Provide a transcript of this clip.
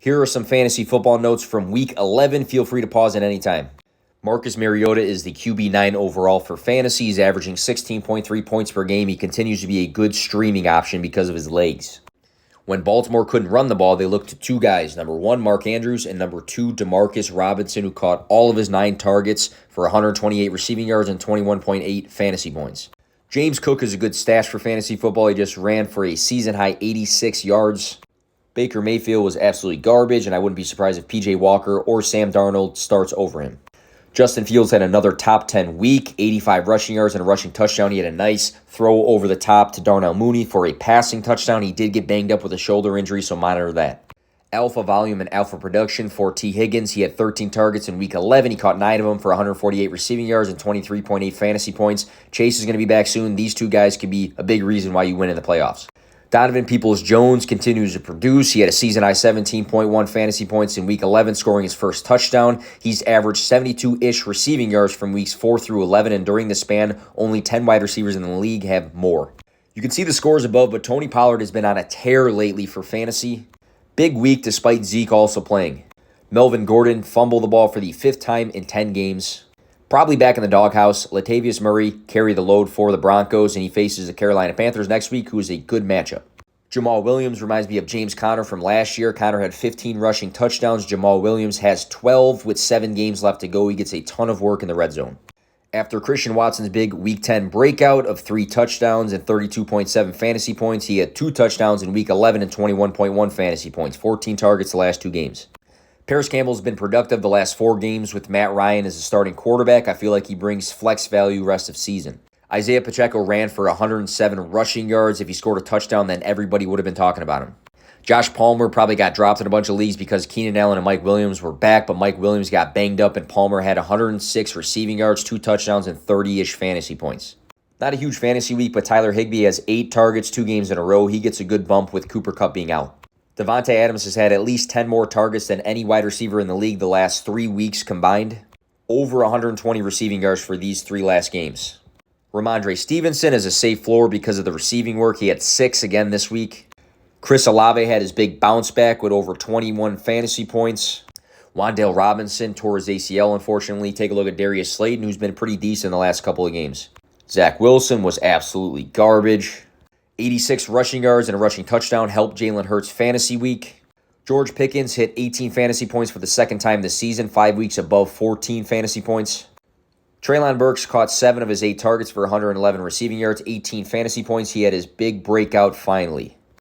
Here are some fantasy football notes from Week 11. Feel free to pause at any time. Marcus Mariota is the QB9 overall for fantasy. He's averaging 16.3 points per game. He continues to be a good streaming option because of his legs. When Baltimore couldn't run the ball, they looked to two guys, number 1, Mark Andrews, and number 2, Demarcus Robinson, who caught all of his 9 targets for 128 receiving yards and 21.8 fantasy points. James Cook is a good stash for fantasy football. He just ran for a season-high 86 yards. Baker Mayfield was absolutely garbage, and I wouldn't be surprised if P.J. Walker or Sam Darnold starts over him. Justin Fields had another top 10 week, 85 rushing yards and a rushing touchdown. He had a nice throw over the top to Darnell Mooney for a passing touchdown. He did get banged up with a shoulder injury, so monitor that. Alpha volume and alpha production for T. Higgins. He had 13 targets in Week 11. He caught 9 of them for 148 receiving yards and 23.8 fantasy points. Chase is going to be back soon. These two guys could be a big reason why you win in the playoffs. Donovan Peoples-Jones continues to produce. He had a season-high 17.1 fantasy points in Week 11, scoring his first touchdown. He's averaged 72-ish receiving yards from Weeks 4 through 11, and during the span, only 10 wide receivers in the league have more. You can see the scores above, but Tony Pollard has been on a tear lately for fantasy. Big week despite Zeke also playing. Melvin Gordon fumbled the ball for the 5th time in 10 games. Probably back in the doghouse. Latavius Murray carry the load for the Broncos, and he faces the Carolina Panthers next week, who is a good matchup. Jamal Williams reminds me of James Conner from last year. Conner had 15 rushing touchdowns. Jamal Williams has 12 with 7 games left to go. He gets a ton of work in the red zone. After Christian Watson's big Week 10 breakout of 3 touchdowns and 32.7 fantasy points, he had 2 touchdowns in Week 11 and 21.1 fantasy points, 14 targets the last 2 games. Paris Campbell's been productive the last 4 games with Matt Ryan as a starting quarterback. I feel like he brings flex value rest of season. Isaiah Pacheco ran for 107 rushing yards. If he scored a touchdown, then everybody would have been talking about him. Josh Palmer probably got dropped in a bunch of leagues because Keenan Allen and Mike Williams were back, but Mike Williams got banged up and Palmer had 106 receiving yards, 2 touchdowns, and 30-ish fantasy points. Not a huge fantasy week, but Tyler Higbee has 8 targets 2 games in a row. He gets a good bump with Cooper Kupp being out. Davante Adams has had at least 10 more targets than any wide receiver in the league the last 3 weeks combined. Over 120 receiving yards for these 3 last games. Ramondre Stevenson is a safe floor because of the receiving work. He had 6 again this week. Chris Olave had his big bounce back with over 21 fantasy points. Wan'Dale Robinson tore his ACL, unfortunately. Take a look at Darius Slayton, who's been pretty decent the last couple of games. Zach Wilson was absolutely garbage. 86 rushing yards and a rushing touchdown helped Jalen Hurts fantasy week. George Pickens hit 18 fantasy points for the 2nd time this season, 5 weeks above 14 fantasy points. Treylon Burks caught 7 of his 8 targets for 111 receiving yards, 18 fantasy points. He had his big breakout finally.